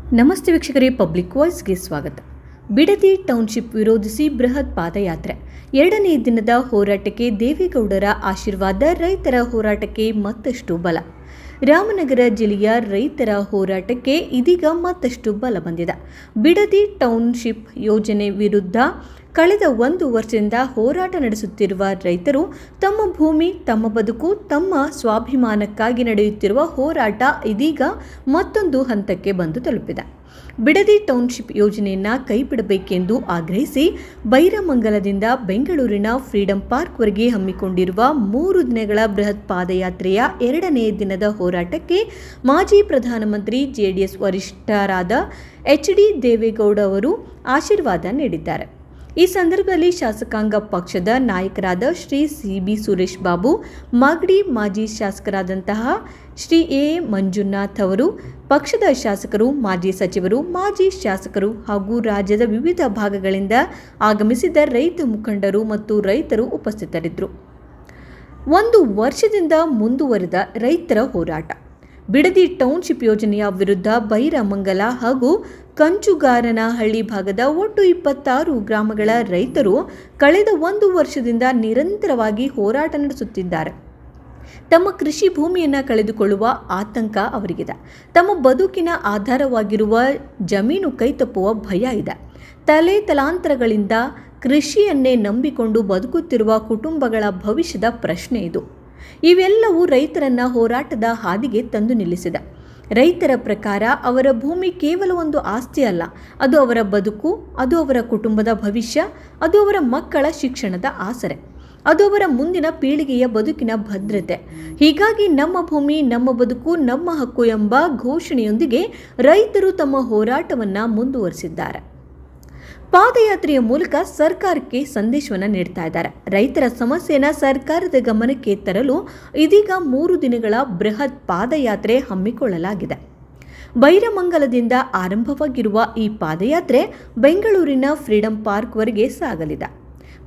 ನಮಸ್ತೆ ವೀಕ್ಷಕರೇ, ಪಬ್ಲಿಕ್ ವಾಯ್ಸ್ಗೆ ಸ್ವಾಗತ. ಬಿಡದಿ ಟೌನ್ಶಿಪ್ ವಿರೋಧಿಸಿ ಬೃಹತ್ ಪಾದಯಾತ್ರೆ. 2ನೇ ದಿನದ ಹೋರಾಟಕ್ಕೆ ದೇವೇಗೌಡರ ಆಶೀರ್ವಾದ, ರೈತರ ಹೋರಾಟಕ್ಕೆ ಮತ್ತಷ್ಟು ಬಲ. ರಾಮನಗರ ಜಿಲ್ಲೆಯ ರೈತರ ಹೋರಾಟಕ್ಕೆ ಇದೀಗ ಮತ್ತಷ್ಟು ಬಲ ಬಂದಿದೆ. ಬಿಡದಿ ಟೌನ್ಶಿಪ್ ಯೋಜನೆ ವಿರುದ್ಧ ಕಳೆದ 1 ವರ್ಷದಿಂದ ಹೋರಾಟ ನಡೆಸುತ್ತಿರುವ ರೈತರು ತಮ್ಮ ಭೂಮಿ, ತಮ್ಮ ಬದುಕು, ತಮ್ಮ ಸ್ವಾಭಿಮಾನಕ್ಕಾಗಿ ನಡೆಯುತ್ತಿರುವ ಹೋರಾಟ ಇದೀಗ ಮತ್ತೊಂದು ಹಂತಕ್ಕೆ ಬಂದು ತಲುಪಿದೆ. ಬಿಡದಿ ಟೌನ್ಶಿಪ್ ಯೋಜನೆಯನ್ನು ಕೈಬಿಡಬೇಕೆಂದು ಆಗ್ರಹಿಸಿ ಬೈರಮಂಗಲದಿಂದ ಬೆಂಗಳೂರಿನ ಫ್ರೀಡಂ ಪಾರ್ಕ್ವರೆಗೆ ಹಮ್ಮಿಕೊಂಡಿರುವ 3 ದಿನಗಳ ಬೃಹತ್ ಪಾದಯಾತ್ರೆಯ 2ನೇ ದಿನದ ಹೋರಾಟಕ್ಕೆ ಮಾಜಿ ಪ್ರಧಾನಮಂತ್ರಿ ಜೆಡಿಎಸ್ ವರಿಷ್ಠರಾದ ಎಚ್.ಡಿ. ದೇವೇಗೌಡ ಅವರು ಆಶೀರ್ವಾದ ನೀಡಿದ್ದಾರೆ. ಈ ಸಂದರ್ಭದಲ್ಲಿ ಶಾಸಕಾಂಗ ಪಕ್ಷದ ನಾಯಕರಾದ ಶ್ರೀ ಸಿ.ಬಿ. ಸುರೇಶ್ ಬಾಬು, ಮಾಗಡಿ ಮಾಜಿ ಶಾಸಕರಾದಂತಹ ಶ್ರೀ ಎ. ಮಂಜುನಾಥ್ ಅವರು, ಪಕ್ಷದ ಶಾಸಕರು, ಮಾಜಿ ಸಚಿವರು, ಮಾಜಿ ಶಾಸಕರು ಹಾಗೂ ರಾಜ್ಯದ ವಿವಿಧ ಭಾಗಗಳಿಂದ ಆಗಮಿಸಿದ ರೈತ ಮುಖಂಡರು ಮತ್ತು ರೈತರು ಉಪಸ್ಥಿತರಿದ್ದರು. 1 ವರ್ಷದಿಂದ ಮುಂದುವರೆದ ರೈತರ ಹೋರಾಟ. ಬಿಡದಿ ಟೌನ್ಶಿಪ್ ಯೋಜನೆಯ ವಿರುದ್ಧ ಬೈರಮಂಗಲ ಹಾಗೂ ಕಂಚುಗಾರನಹಳ್ಳಿ ಭಾಗದ ಒಟ್ಟು 26 ಗ್ರಾಮಗಳ ರೈತರು ಕಳೆದ 1 ವರ್ಷದಿಂದ ನಿರಂತರವಾಗಿ ಹೋರಾಟ ನಡೆಸುತ್ತಿದ್ದಾರೆ. ತಮ್ಮ ಕೃಷಿ ಭೂಮಿಯನ್ನು ಕಳೆದುಕೊಳ್ಳುವ ಆತಂಕ ಅವರಿಗಿದೆ. ತಮ್ಮ ಬದುಕಿನ ಆಧಾರವಾಗಿರುವ ಜಮೀನು ಕೈತಪ್ಪುವ ಭಯ ಇದೆ. ತಲಾಂತರಗಳಿಂದ ಕೃಷಿಯನ್ನೇ ನಂಬಿಕೊಂಡು ಬದುಕುತ್ತಿರುವ ಕುಟುಂಬಗಳ ಭವಿಷ್ಯದ ಪ್ರಶ್ನೆ ಇದು. ಇವೆಲ್ಲವೂ ರೈತರನ್ನ ಹೋರಾಟದ ಹಾದಿಗೆ ತಂದು ನಿಲ್ಲಿಸಿದೆ. ರೈತರ ಪ್ರಕಾರ ಅವರ ಭೂಮಿ ಕೇವಲ ಒಂದು ಆಸ್ತಿ ಅಲ್ಲ, ಅದು ಅವರ ಬದುಕು, ಅದು ಅವರ ಕುಟುಂಬದ ಭವಿಷ್ಯ, ಅದು ಅವರ ಮಕ್ಕಳ ಶಿಕ್ಷಣದ ಆಸರೆ, ಅದು ಅವರ ಮುಂದಿನ ಪೀಳಿಗೆಯ ಬದುಕಿನ ಭದ್ರತೆ. ಹೀಗಾಗಿ ನಮ್ಮ ಭೂಮಿ, ನಮ್ಮ ಬದುಕು, ನಮ್ಮ ಹಕ್ಕು ಎಂಬ ಘೋಷಣೆಯೊಂದಿಗೆ ರೈತರು ತಮ್ಮ ಹೋರಾಟವನ್ನು ಮುಂದುವರಿಸಿದ್ದಾರೆ. ಪಾದಯಾತ್ರೆಯ ಮೂಲಕ ಸರ್ಕಾರಕ್ಕೆ ಸಂದೇಶವನ್ನು ನೀಡ್ತಾ ಇದ್ದಾರೆ. ರೈತರ ಸಮಸ್ಯೆಯನ್ನು ಸರ್ಕಾರದ ಗಮನಕ್ಕೆ ತರಲು ಇದೀಗ 3 ದಿನಗಳ ಬೃಹತ್ ಪಾದಯಾತ್ರೆ ಹಮ್ಮಿಕೊಳ್ಳಲಾಗಿದೆ. ಬೈರಮಂಗಲದಿಂದ ಆರಂಭವಾಗಿರುವ ಈ ಪಾದಯಾತ್ರೆ ಬೆಂಗಳೂರಿನ ಫ್ರೀಡಂ ಪಾರ್ಕ್ವರೆಗೆ ಸಾಗಲಿದೆ.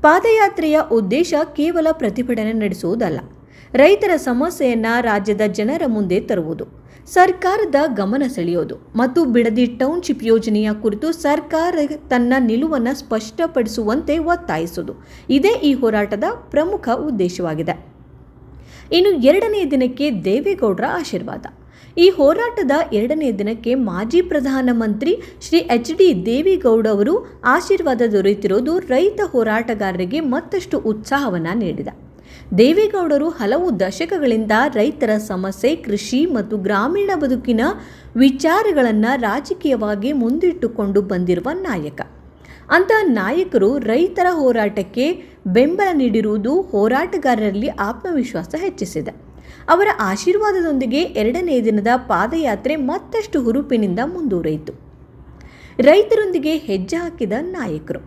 ಪಾದಯಾತ್ರೆಯ ಉದ್ದೇಶ ಕೇವಲ ಪ್ರತಿಭಟನೆ ನಡೆಸುವುದಲ್ಲ, ರೈತರ ಸಮಸ್ಯೆಯನ್ನು ರಾಜ್ಯದ ಜನರ ಮುಂದೆ ತರುವುದು, ಸರ್ಕಾರದ ಗಮನ ಸೆಳೆಯೋದು ಮತ್ತು ಬಿಡದಿ ಟೌನ್ಶಿಪ್ ಯೋಜನೆಯ ಕುರಿತು ಸರ್ಕಾರ ತನ್ನ ನಿಲುವನ್ನು ಸ್ಪಷ್ಟಪಡಿಸುವಂತೆ ಒತ್ತಾಯಿಸುವುದು. ಇದೇ ಈ ಹೋರಾಟದ ಪ್ರಮುಖ ಉದ್ದೇಶವಾಗಿದೆ. ಇನ್ನು 2ನೇ ದಿನಕ್ಕೆ ದೇವೇಗೌಡರ ಆಶೀರ್ವಾದ. ಈ ಹೋರಾಟದ 2ನೇ ದಿನಕ್ಕೆ ಮಾಜಿ ಪ್ರಧಾನಮಂತ್ರಿ ಶ್ರೀ ಎಚ್.ಡಿ. ದೇವೇಗೌಡ ಅವರು ಆಶೀರ್ವಾದ ದೊರೆತಿರುವುದು ರೈತ ಹೋರಾಟಗಾರರಿಗೆ ಮತ್ತಷ್ಟು ಉತ್ಸಾಹವನ್ನು ನೀಡಿದೆ. ದೇವೇಗೌಡರು ಹಲವು ದಶಕಗಳಿಂದ ರೈತರ ಸಮಸ್ಯೆ, ಕೃಷಿ ಮತ್ತು ಗ್ರಾಮೀಣ ಬದುಕಿನ ವಿಚಾರಗಳನ್ನು ರಾಜಕೀಯವಾಗಿ ಮುಂದಿಟ್ಟುಕೊಂಡು ಬಂದಿರುವ ನಾಯಕ. ಅಂತಹ ನಾಯಕರು ರೈತರ ಹೋರಾಟಕ್ಕೆ ಬೆಂಬಲ ನೀಡಿರುವುದು ಹೋರಾಟಗಾರರಲ್ಲಿ ಆತ್ಮವಿಶ್ವಾಸ ಹೆಚ್ಚಿಸಿದೆ. ಅವರ ಆಶೀರ್ವಾದದೊಂದಿಗೆ 2ನೇ ದಿನದ ಪಾದಯಾತ್ರೆ ಮತ್ತಷ್ಟು ಹುರುಪಿನಿಂದ ಮುಂದುವರಿಯಿತು. ರೈತರೊಂದಿಗೆ ಹೆಜ್ಜೆ ಹಾಕಿದ ನಾಯಕರು.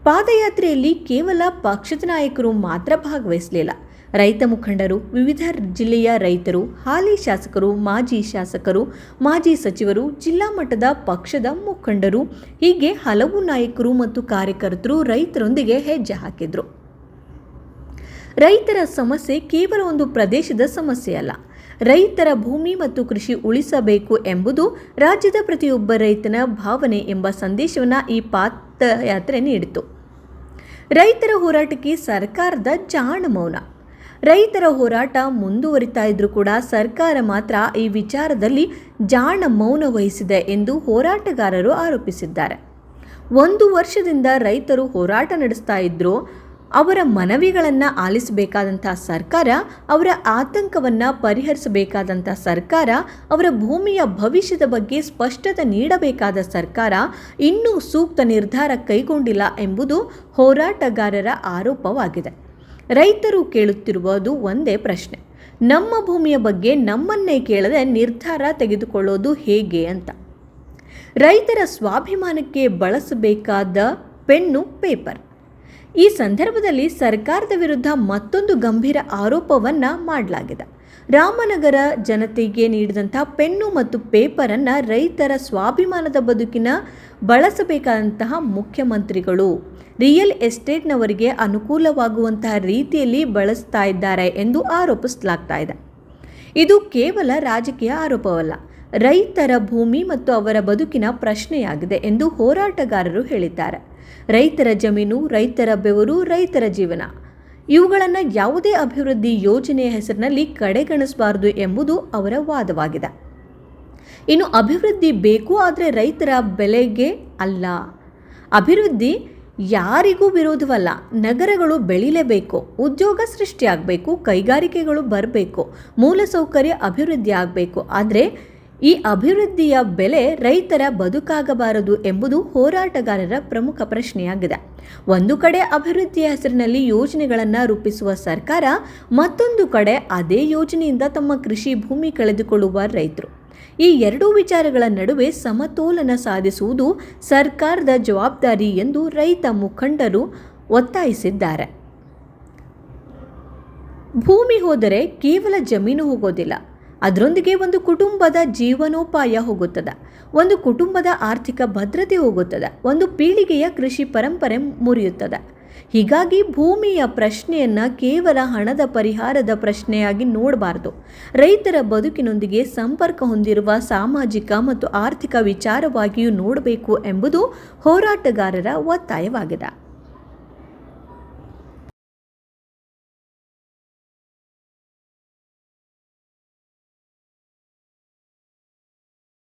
ಪಾದಯಾತ್ರೆಯಲ್ಲಿ ಕೇವಲ ಪಕ್ಷದ ನಾಯಕರು ಮಾತ್ರ ಭಾಗವಹಿಸಲಿಲ್ಲ. ರೈತ ಮುಖಂಡರು, ವಿವಿಧ ಜಿಲ್ಲೆಯ ರೈತರು, ಹಾಲಿ ಶಾಸಕರು, ಮಾಜಿ ಸಚಿವರು, ಜಿಲ್ಲಾ ಮಟ್ಟದ ಪಕ್ಷದ ಮುಖಂಡರು, ಹೀಗೆ ಹಲವು ನಾಯಕರು ಮತ್ತು ಕಾರ್ಯಕರ್ತರು ರೈತರೊಂದಿಗೆ ಹೆಜ್ಜೆ ಹಾಕಿದರು. ರೈತರ ಸಮಸ್ಯೆ ಕೇವಲ ಒಂದು ಪ್ರದೇಶದ ಸಮಸ್ಯೆ ಅಲ್ಲ, ರೈತರ ಭೂಮಿ ಮತ್ತು ಕೃಷಿ ಉಳಿಸಬೇಕು ಎಂಬುದು ರಾಜ್ಯದ ಪ್ರತಿಯೊಬ್ಬ ರೈತನ ಭಾವನೆ ಎಂಬ ಸಂದೇಶವನ್ನು ಈ ಪಾದಯಾತ್ರೆ ನೀಡಿತು. ರೈತರ ಹೋರಾಟಕ್ಕೆ ಸರ್ಕಾರದ ಜಾಣ ಮೌನ. ರೈತರ ಹೋರಾಟ ಮುಂದುವರಿತಾ ಇದ್ರೂ ಕೂಡ ಸರ್ಕಾರ ಮಾತ್ರ ಈ ವಿಚಾರದಲ್ಲಿ ಜಾಣ ಮೌನ ವಹಿಸಿದೆ ಎಂದು ಹೋರಾಟಗಾರರು ಆರೋಪಿಸಿದ್ದಾರೆ. 1 ವರ್ಷದಿಂದ ರೈತರು ಹೋರಾಟ ನಡೆಸ್ತಾ ಇದ್ರೂ ಅವರ ಮನವಿಗಳನ್ನು ಆಲಿಸಬೇಕಾದಂಥ ಸರ್ಕಾರ, ಅವರ ಆತಂಕವನ್ನು ಪರಿಹರಿಸಬೇಕಾದಂಥ ಸರ್ಕಾರ, ಅವರ ಭೂಮಿಯ ಭವಿಷ್ಯದ ಬಗ್ಗೆ ಸ್ಪಷ್ಟತೆ ನೀಡಬೇಕಾದ ಸರ್ಕಾರ ಇನ್ನೂ ಸೂಕ್ತ ನಿರ್ಧಾರ ಕೈಗೊಂಡಿಲ್ಲ ಎಂಬುದು ಹೋರಾಟಗಾರರ ಆರೋಪವಾಗಿದೆ. ರೈತರು ಕೇಳುತ್ತಿರುವುದು ಒಂದೇ ಪ್ರಶ್ನೆ: ನಮ್ಮ ಭೂಮಿಯ ಬಗ್ಗೆ ನಮ್ಮನ್ನೇ ಕೇಳದೆ ನಿರ್ಧಾರ ತೆಗೆದುಕೊಳ್ಳೋದು ಹೇಗೆ ಅಂತ. ರೈತರ ಸ್ವಾಭಿಮಾನಕ್ಕೆ ಬಳಸಬೇಕಾದ ಪೆನ್ನು, ಪೇಪರ್. ಈ ಸಂದರ್ಭದಲ್ಲಿ ಸರ್ಕಾರದ ವಿರುದ್ಧ ಮತ್ತೊಂದು ಗಂಭೀರ ಆರೋಪವನ್ನು ಮಾಡಲಾಗಿದೆ. ರಾಮನಗರ ಜನತೆಗೆ ನೀಡಿದಂಥ ಪೆನ್ನು ಮತ್ತು ಪೇಪರನ್ನು ರೈತರ ಸ್ವಾಭಿಮಾನದ ಬದುಕಿನ ಬಳಸಬೇಕಾದಂತಹ ಮುಖ್ಯಮಂತ್ರಿಗಳು ರಿಯಲ್ ಎಸ್ಟೇಟ್ನವರಿಗೆ ಅನುಕೂಲವಾಗುವಂತಹ ರೀತಿಯಲ್ಲಿ ಬಳಸ್ತಾ ಇದ್ದಾರೆ ಎಂದು ಆರೋಪಿಸಲಾಗ್ತಾ ಇದೆ. ಇದು ಕೇವಲ ರಾಜಕೀಯ ಆರೋಪವಲ್ಲ, ರೈತರ ಭೂಮಿ ಮತ್ತು ಅವರ ಬದುಕಿನ ಪ್ರಶ್ನೆಯಾಗಿದೆ ಎಂದು ಹೋರಾಟಗಾರರು ಹೇಳಿದ್ದಾರೆ. ರೈತರ ಜಮೀನು, ರೈತರ ಬೆವರು, ರೈತರ ಜೀವನ ಇವುಗಳನ್ನು ಯಾವುದೇ ಅಭಿವೃದ್ಧಿ ಯೋಜನೆಯ ಹೆಸರಿನಲ್ಲಿ ಕಡೆಗಣಿಸಬಾರದು ಎಂಬುದು ಅವರ ವಾದವಾಗಿದೆ. ಇನ್ನು ಅಭಿವೃದ್ಧಿ ಬೇಕು, ಆದರೆ ರೈತರ ಬೆಲೆಗೆ ಅಲ್ಲ. ಅಭಿವೃದ್ಧಿ ಯಾರಿಗೂ ವಿರೋಧವಲ್ಲ. ನಗರಗಳು ಬೆಳೀಲೇಬೇಕು, ಉದ್ಯೋಗ ಸೃಷ್ಟಿಯಾಗಬೇಕು, ಕೈಗಾರಿಕೆಗಳು ಬರಬೇಕು, ಮೂಲಸೌಕರ್ಯ ಅಭಿವೃದ್ಧಿ ಆಗಬೇಕು. ಆದರೆ ಈ ಅಭಿವೃದ್ಧಿಯ ಬೆಲೆ ರೈತರ ಬದುಕಾಗಬಾರದು ಎಂಬುದು ಹೋರಾಟಗಾರರ ಪ್ರಮುಖ ಪ್ರಶ್ನೆಯಾಗಿದೆ. ಒಂದು ಕಡೆ ಅಭಿವೃದ್ಧಿಯ ಹೆಸರಿನಲ್ಲಿ ಯೋಜನೆಗಳನ್ನು ರೂಪಿಸುವ ಸರ್ಕಾರ, ಮತ್ತೊಂದು ಕಡೆ ಅದೇ ಯೋಜನೆಯಿಂದ ತಮ್ಮ ಕೃಷಿ ಭೂಮಿ ಕಳೆದುಕೊಳ್ಳುವ ರೈತರು. ಈ ಎರಡೂ ವಿಚಾರಗಳ ನಡುವೆ ಸಮತೋಲನ ಸಾಧಿಸುವುದು ಸರ್ಕಾರದ ಜವಾಬ್ದಾರಿ ಎಂದು ರೈತ ಮುಖಂಡರು ಒತ್ತಾಯಿಸಿದ್ದಾರೆ. ಭೂಮಿ ಹೋದರೆ ಕೇವಲ ಜಮೀನು ಹೋಗೋದಿಲ್ಲ, ಅದರೊಂದಿಗೆ ಒಂದು ಕುಟುಂಬದ ಜೀವನೋಪಾಯ ಹೋಗುತ್ತದೆ, ಒಂದು ಕುಟುಂಬದ ಆರ್ಥಿಕ ಭದ್ರತೆ ಹೋಗುತ್ತದೆ, ಒಂದು ಪೀಳಿಗೆಯ ಕೃಷಿ ಪರಂಪರೆ ಮುರಿಯುತ್ತದೆ. ಹೀಗಾಗಿ ಭೂಮಿಯ ಪ್ರಶ್ನೆಯನ್ನು ಕೇವಲ ಹಣದ ಪರಿಹಾರದ ಪ್ರಶ್ನೆಯಾಗಿ ನೋಡಬಾರದು. ರೈತರ ಬದುಕಿನೊಂದಿಗೆ ಸಂಪರ್ಕ ಹೊಂದಿರುವ ಸಾಮಾಜಿಕ ಮತ್ತು ಆರ್ಥಿಕ ವಿಚಾರವಾಗಿಯೂ ನೋಡಬೇಕು ಎಂಬುದು ಹೋರಾಟಗಾರರ ಒತ್ತಾಯವಾಗಿದೆ.